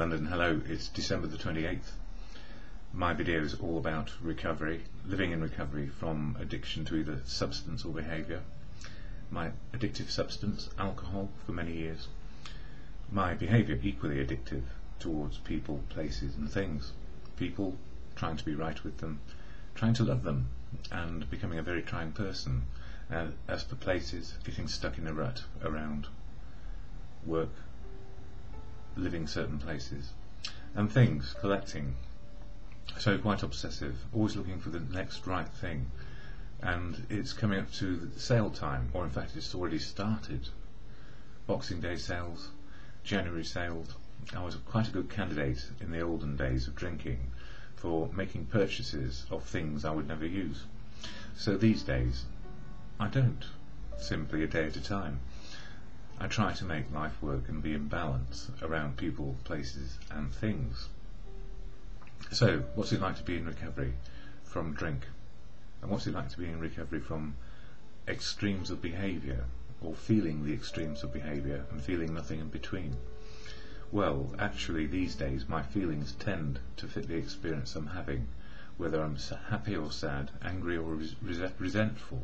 DonInLondon, hello, it's December the 28th. My video is all about recovery, living in recovery from addiction to either substance or behaviour. My addictive substance, alcohol, for many years. My behaviour, equally addictive, towards people, places and things. People, trying to be right with them, trying to love them, and becoming a very trying person. As for places, getting stuck in a rut around work, living certain places, and things, collecting. So quite obsessive, always looking for the next right thing. And it's coming up to the sale time, or in fact it's already started. Boxing Day sales, January sales. I was quite a good candidate in the olden days of drinking for making purchases of things I would never use. So these days I don't, simply a day at a time. I try to make life work and be in balance around people, places and things. So, what's it like to be in recovery from drink? And what's it like to be in recovery from extremes of behaviour, or feeling the extremes of behaviour and feeling nothing in between? Well, actually these days my feelings tend to fit the experience I'm having, whether I'm happy or sad, angry or resentful.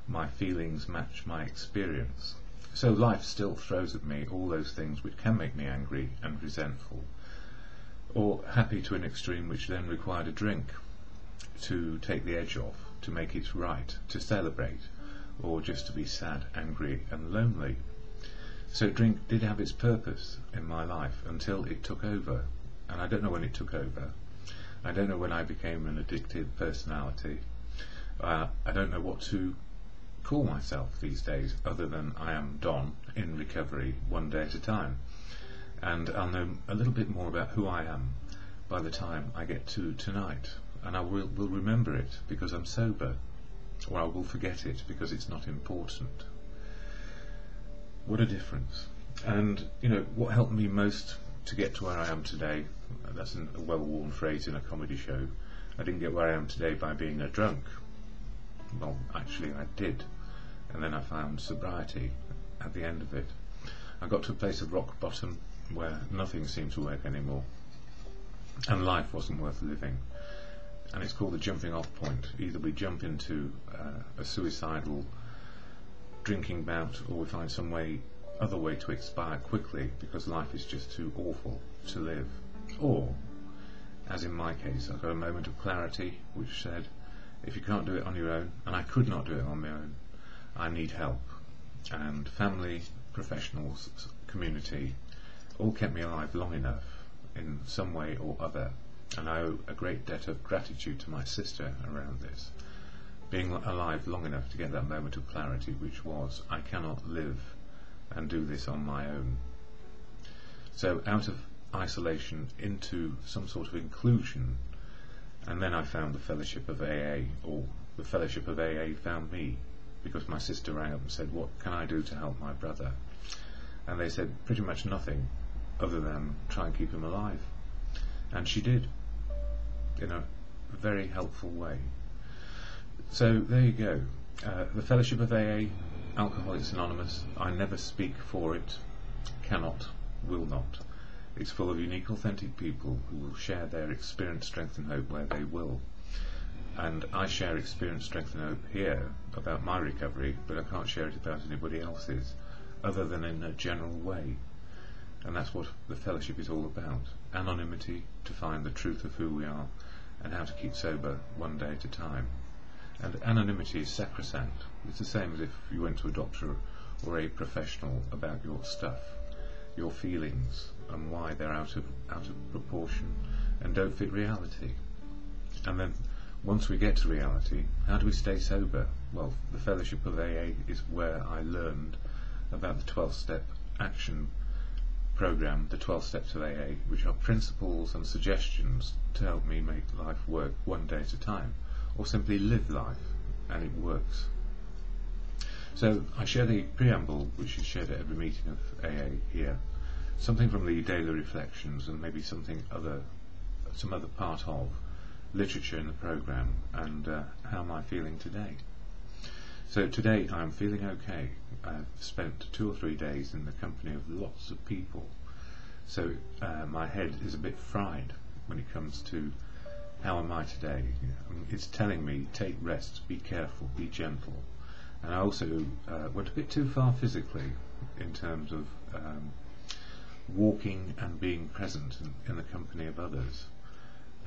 My feelings match my experience. So life still throws at me all those things which can make me angry and resentful, or happy to an extreme which then required a drink to take the edge off, to make it right, to celebrate, or just to be sad, angry and lonely. So drink did have its purpose in my life until it took over, and I don't know when it took over. I don't know when I became an addictive personality. I don't know what to call myself these days other than I am Don in recovery, one day at a time. And I'll know a little bit more about who I am by the time I get to tonight, and I will remember it because I'm sober, or I will forget it because it's not important. What a difference. And you know what helped me most to get to where I am today, that's a well-worn phrase in a comedy show. I didn't get where I am today by being a drunk. Well, actually I did, and then I found sobriety at the end of it. I got to a place of rock bottom where nothing seemed to work anymore, and life wasn't worth living. And it's called the jumping off point. Either we jump into a suicidal drinking bout, or we find some other way to expire quickly because life is just too awful to live. Or, as in my case, I got a moment of clarity which said, if you can't do it on your own, and I could not do it on my own, I need help. And family, professionals, community, all kept me alive long enough in some way or other, and I owe a great debt of gratitude to my sister around this, being alive long enough to get that moment of clarity, which was, I cannot live and do this on my own. So out of isolation into some sort of inclusion, and then I found the fellowship of AA, or the fellowship of AA found me, because my sister rang up and said, what can I do to help my brother? And they said pretty much nothing other than try and keep him alive. And she did, in a very helpful way. So there you go. The fellowship of AA, Alcoholics Anonymous. I never speak for it, cannot, will not. It's full of unique, authentic people who will share their experience, strength and hope where they will. And I share experience, strength and hope here about my recovery, but I can't share it about anybody else's, other than in a general way. And that's what the fellowship is all about. Anonymity, to find the truth of who we are and how to keep sober one day at a time. And anonymity is sacrosanct. It's the same as if you went to a doctor or a professional about your stuff, your feelings, and why they're out of proportion and don't fit reality. And then once we get to reality, how do we stay sober? Well, the fellowship of AA is where I learned about the 12-step action program, the 12 steps of AA, which are principles and suggestions to help me make life work one day at a time, or simply live life, and it works. So I share the preamble, which is shared at every meeting of AA here, something from the daily reflections, and maybe some other part of literature in the program, and how am I feeling today. So today I'm feeling okay. I've spent 2 or 3 days in the company of lots of people, So my head is a bit fried when it comes to how am I today. It's telling me take rest, be careful, be gentle. And I also went a bit too far physically in terms of walking and being present in the company of others.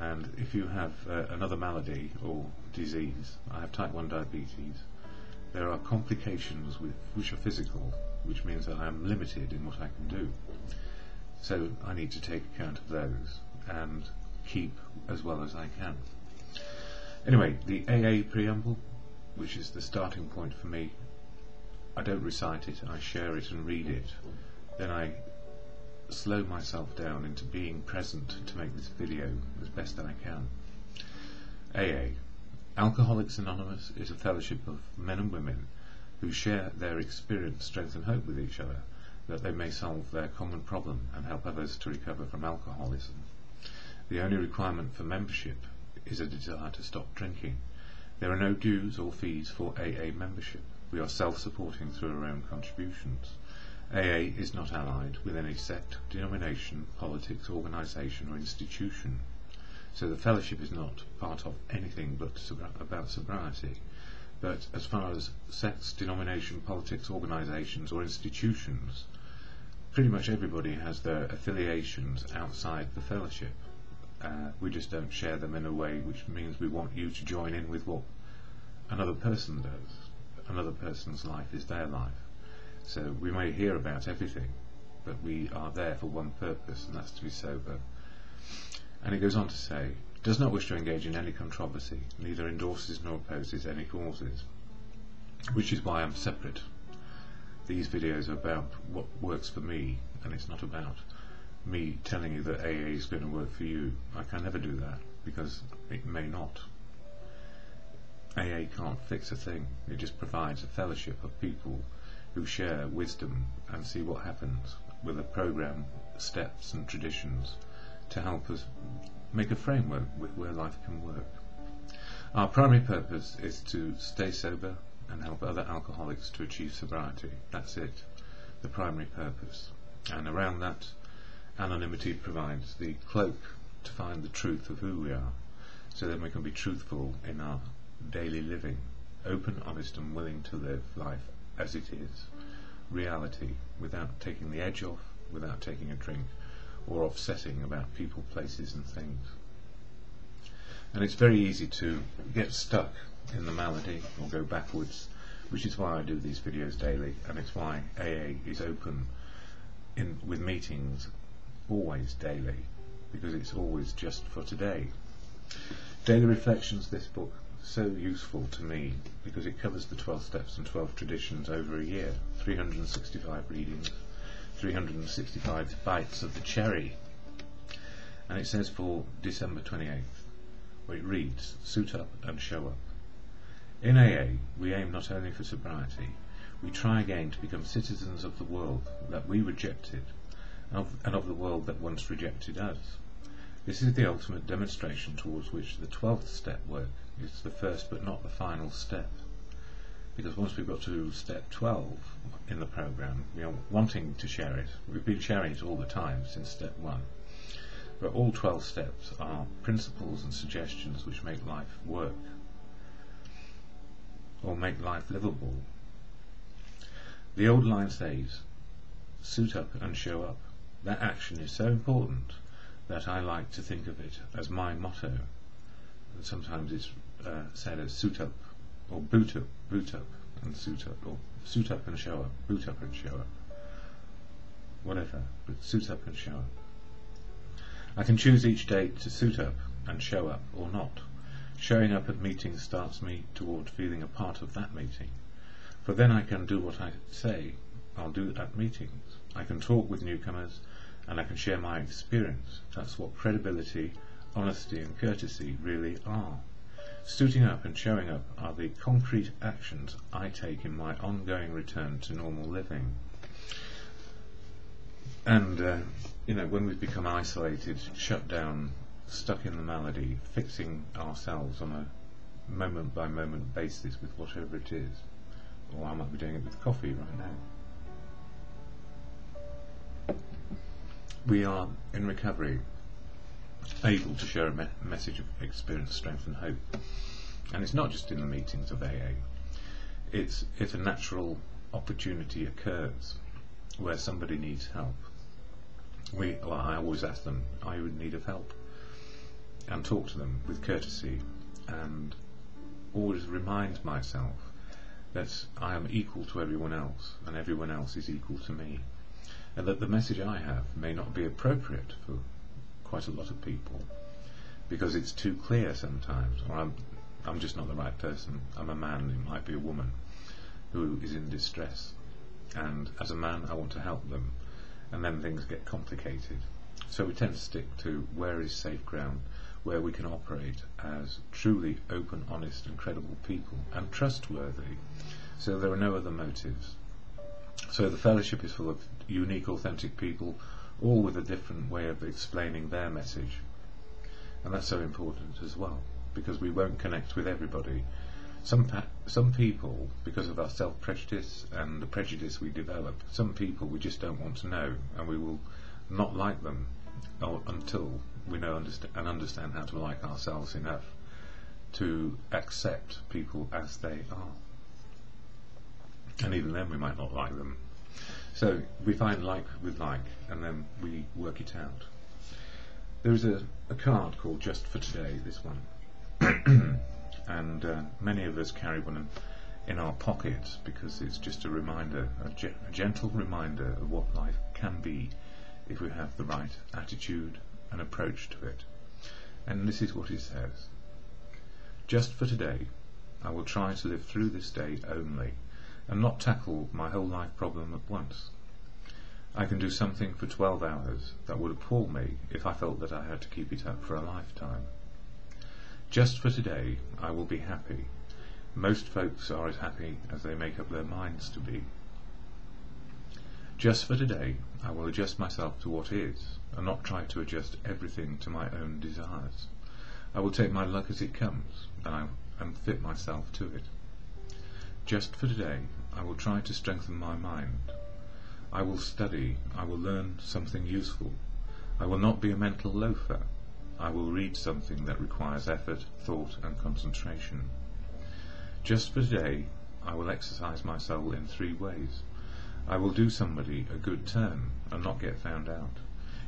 And if you have another malady or disease, I have type 1 diabetes, there are complications which are physical, which means that I am limited in what I can do. So I need to take account of those and keep as well as I can. Anyway, the AA preamble, which is the starting point for me, I don't recite it, I share it and read it. Then I slow myself down into being present to make this video as best I can. AA. Alcoholics Anonymous is a fellowship of men and women who share their experience, strength and hope with each other, that they may solve their common problem and help others to recover from alcoholism. The only requirement for membership is a desire to stop drinking. There are no dues or fees for AA membership. We are self-supporting through our own contributions. AA is not allied with any sect, denomination, politics, organisation or institution. So the fellowship is not part of anything but about sobriety. But as far as sects, denomination, politics, organisations or institutions, pretty much everybody has their affiliations outside the fellowship. We just don't share them in a way which means we want you to join in with what another person does. Another person's life is their life. So we may hear about everything, but we are there for one purpose, and that's to be sober. And it goes on to say, does not wish to engage in any controversy, neither endorses nor opposes any causes, which is why I'm separate. These videos are about what works for me, and it's not about me telling you that AA is going to work for you. I can never do that, because it may not. AA can't fix a thing. It just provides a fellowship of people who share wisdom and see what happens with a program, steps and traditions to help us make a framework where life can work. Our primary purpose is to stay sober and help other alcoholics to achieve sobriety. That's it, the primary purpose. And around that, anonymity provides the cloak to find the truth of who we are, so then we can be truthful in our daily living, open, honest and willing to live life as it is, reality, without taking the edge off, without taking a drink or obsessing about people, places and things. And it's very easy to get stuck in the malady or go backwards, which is why I do these videos daily, and it's why AA is open with meetings always daily, because it's always just for today. Daily Reflections, this book, so useful to me because it covers the 12 steps and 12 traditions over a year, 365 readings, 365 bites of the cherry. And it says for December 28th, where it reads, suit up and show up. In AA, we aim not only for sobriety, we try again to become citizens of the world that we rejected, and of the world that once rejected us. This is the ultimate demonstration towards which the 12th step work is the first but not the final step. Because once we've got to step 12 in the program, we are wanting to share it. We've been sharing it all the time since step 1. But all 12 steps are principles and suggestions which make life work, or make life livable. The old line says, suit up and show up. That action is so important that I like to think of it as my motto. And sometimes it's said as suit up, or boot up and suit up, or suit up and show up, boot up and show up. Whatever, but suit up and show up. I can choose each day to suit up and show up or not. Showing up at meetings starts me toward feeling a part of that meeting. For then I can do what I say I'll do at meetings. I can talk with newcomers and I can share my experience. That's what credibility, honesty and courtesy really are. Suiting up and showing up are the concrete actions I take in my ongoing return to normal living. And, when we've become isolated, shut down, stuck in the malady, fixing ourselves on a moment-by-moment basis with whatever it is, or I might be doing it with coffee right now. we are in recovery able to share a message of experience, strength and hope. And it's not just in the meetings of AA. It's if a natural opportunity occurs where somebody needs help. I always ask them, are you in need of help? And talk to them with courtesy, and always remind myself that I am equal to everyone else, and everyone else is equal to me, and that the message I have may not be appropriate for quite a lot of people because it's too clear sometimes, or I'm just not the right person. I'm a man, it might be a woman who is in distress, and as a man I want to help them, and then things get complicated. So we tend to stick to where is safe ground, where we can operate as truly open, honest and credible people, and trustworthy, so there are no other motives. So the fellowship is full of unique, authentic people, all with a different way of explaining their message, and that's so important as well, because we won't connect with everybody. Some people, because of our self-prejudice and the prejudice we develop, some people we just don't want to know, and we will not like them until we know and understand how to like ourselves enough to accept people as they are. And even then we might not like them. So we find like with like, and then we work it out. There is a card called Just for Today, this one. And many of us carry one in our pockets because it's just a reminder, a gentle reminder of what life can be if we have the right attitude and approach to it. And this is what it says: just for today, I will try to live through this day only, and not tackle my whole life problem at once. I can do something for 12 hours that would appall me if I felt that I had to keep it up for a lifetime. Just for today, I will be happy. Most folks are as happy as they make up their minds to be. Just for today, I will adjust myself to what is, and not try to adjust everything to my own desires. I will take my luck as it comes, and fit myself to it. Just for today, I will try to strengthen my mind. I will study, I will learn something useful. I will not be a mental loafer. I will read something that requires effort, thought and concentration. Just for today, I will exercise my soul in 3 ways. I will do somebody a good turn and not get found out.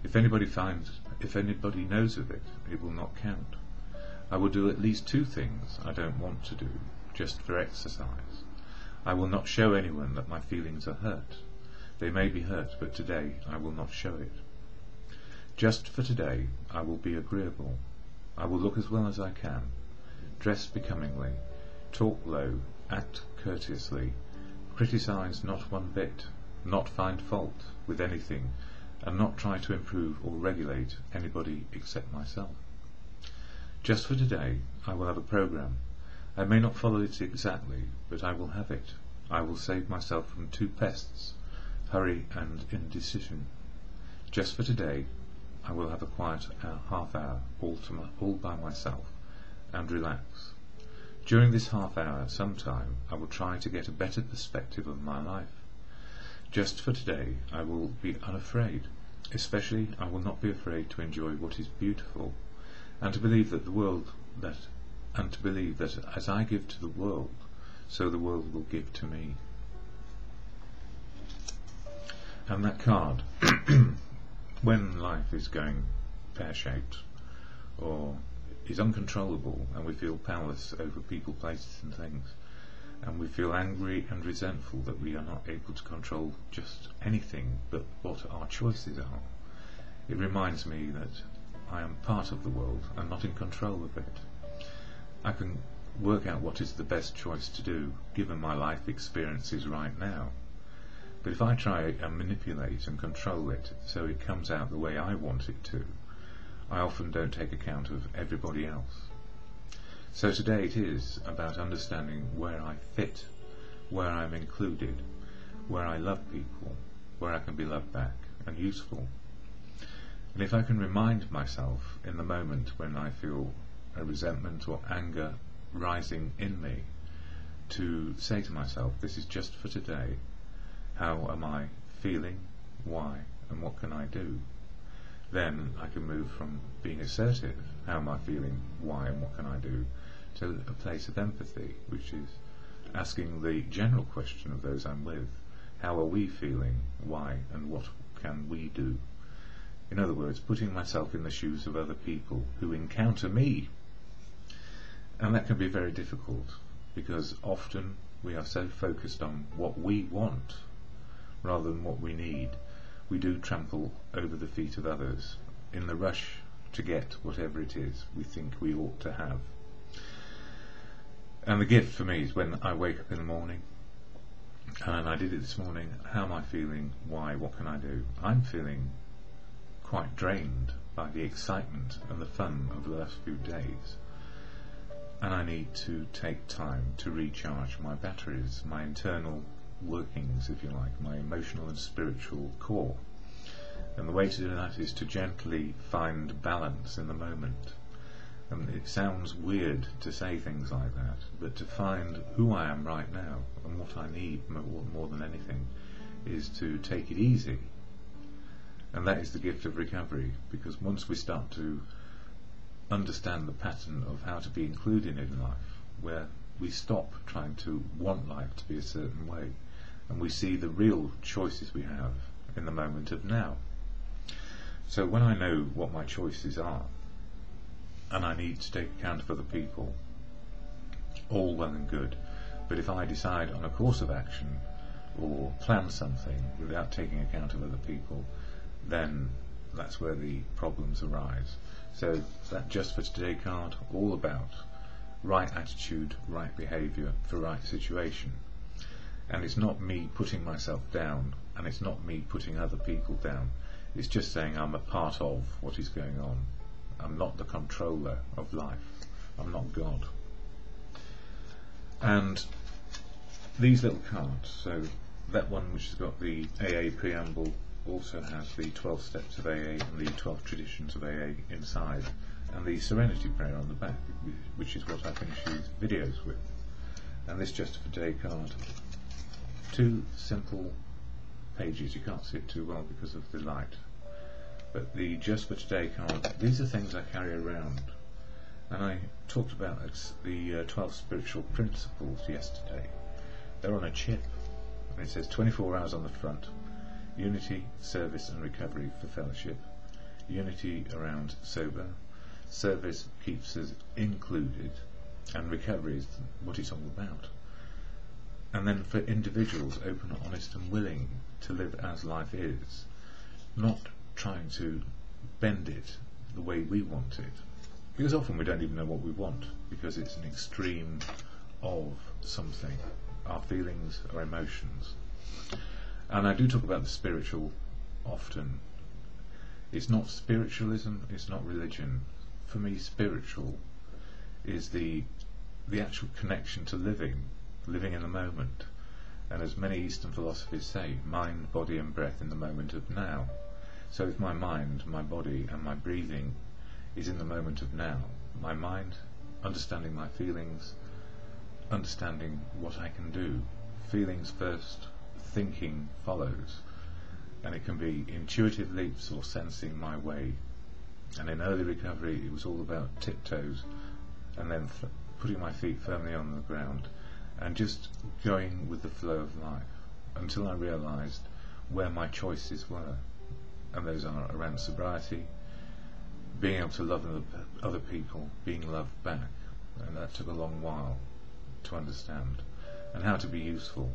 If anybody knows of it, it will not count. I will do at least 2 things I don't want to do, just for exercise. I will not show anyone that my feelings are hurt. They may be hurt, but today I will not show it. Just for today, I will be agreeable. I will look as well as I can, dress becomingly, talk low, act courteously, criticise not one bit, not find fault with anything, and not try to improve or regulate anybody except myself. Just for today, I will have a programme. I may not follow it exactly, but I will have it. I will save myself from 2 pests, hurry and indecision. Just for today, I will have a quiet half hour all by myself and relax. During this half hour, sometime, I will try to get a better perspective of my life. Just for today, I will be unafraid. Especially, I will not be afraid to enjoy what is beautiful, and to believe that as I give to the world, so the world will give to me. And that card, when life is going pear-shaped or is uncontrollable and we feel powerless over people, places and things, and we feel angry and resentful that we are not able to control just anything but what our choices are, it reminds me that I am part of the world and not in control of it. I can work out what is the best choice to do given my life experiences right now. But if I try and manipulate and control it so it comes out the way I want it to, I often don't take account of everybody else. So today it is about understanding where I fit, where I'm included, where I love people, where I can be loved back and useful. And if I can remind myself in the moment when I feel a resentment or anger rising in me, to say to myself, this is just for today. How am I feeling? Why? And what can I do? then I can move from being assertive, how am I feeling, why and what can I do, to a place of empathy, which is asking the general question of those I'm with, how are we feeling, why and what can we do? In other words, putting myself in the shoes of other people who encounter me. And that can be very difficult, because often we are so focused on what we want rather than what we need. We do trample over the feet of others in the rush to get whatever it is we think we ought to have. And the gift for me is when I wake up in the morning, and I did it this morning, how am I feeling, why, what can I do? I'm feeling quite drained by the excitement and the fun of the last few days, and I need to take time to recharge my batteries, my internal workings, if you like, my emotional and spiritual core. And the way to do that is to gently find balance in the moment. And it sounds weird to say things like that, but to find who I am right now and what I need more than anything is to take it easy. And that is the gift of recovery, because once we start to understand the pattern of how to be included in life, where we stop trying to want life to be a certain way, and we see the real choices we have in the moment of now. So when I know what my choices are, and I need to take account of other people, all well and good, but if I decide on a course of action or plan something without taking account of other people, then that's where the problems arise. So that Just for Today card, all about right attitude, right behaviour for right situation. And it's not me putting myself down, and it's not me putting other people down. It's just saying I'm a part of what is going on. I'm not the controller of life. I'm not God. And these little cards, so that one which has got the AA preamble also has the 12 steps of AA and the 12 traditions of AA inside, and the Serenity Prayer on the back, which is what I finish these videos with. And this Just for Today card, 2 simple pages. You can't see it too well because of the light, but the Just for Today card, these are things I carry around, and I talked about the 12 spiritual principles yesterday. They're on a chip, and it says 24 hours on the front: unity, service and recovery for fellowship, unity around sober, service keeps us included, and recovery is what it's all about. And then for individuals, open, honest and willing to live as life is, not trying to bend it the way we want it, because often we don't even know what we want, because it's an extreme of something, our feelings, our emotions. And I do talk about the spiritual often. It's not spiritualism, it's not religion. For me, spiritual is the actual connection to living in the moment. And as many Eastern philosophies say, mind, body and breath in the moment of now. So if my mind, my body and my breathing is in the moment of now, my mind, understanding my feelings, understanding what I can do, feelings first, thinking follows, and it can be intuitive leaps or sensing my way. And in early recovery it was all about tiptoes, and then putting my feet firmly on the ground and just going with the flow of life until I realised where my choices were, and those are around sobriety, being able to love other people, being loved back, and that took a long while to understand, and how to be useful.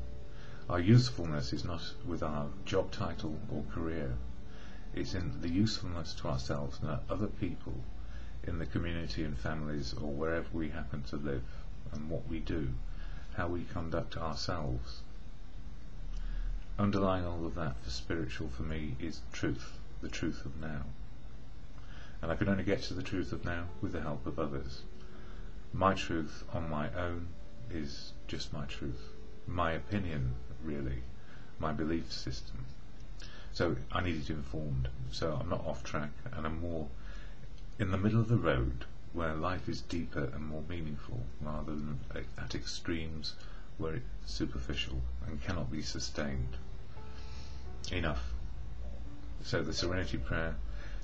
Our usefulness is not with our job title or career, it's in the usefulness to ourselves and other people in the community and families or wherever we happen to live, and what we do, how we conduct ourselves. Underlying all of that for spiritual for me is truth, the truth of now. And I can only get to the truth of now with the help of others. My truth on my own is just my truth, my opinion really, my belief system. So I need it informed, so I'm not off track, and I'm more in the middle of the road where life is deeper and more meaningful, rather than at extremes where it's superficial and cannot be sustained. Enough. So the Serenity Prayer,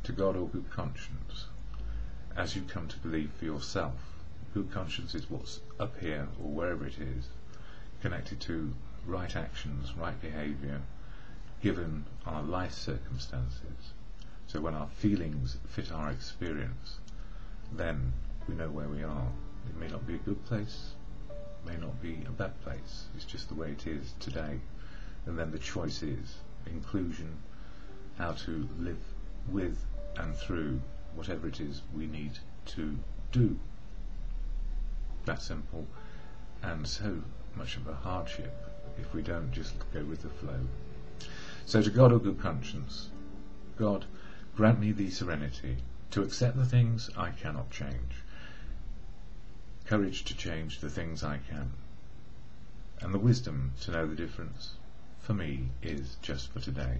to God or good conscience, as you come to believe for yourself. Good conscience is what's up here, or wherever it is, connected to right actions, right behaviour, given our life circumstances. So when our feelings fit our experience, then we know where we are. It may not be a good place, may not be a bad place, it's just the way it is today. And then the choice is inclusion, how to live with and through whatever it is we need to do. That simple, and so much of a hardship if we don't just go with the flow. So to God or good conscience, God, grant me the serenity to accept the things I cannot change, courage to change the things I can, and the wisdom to know the difference for me is just for today.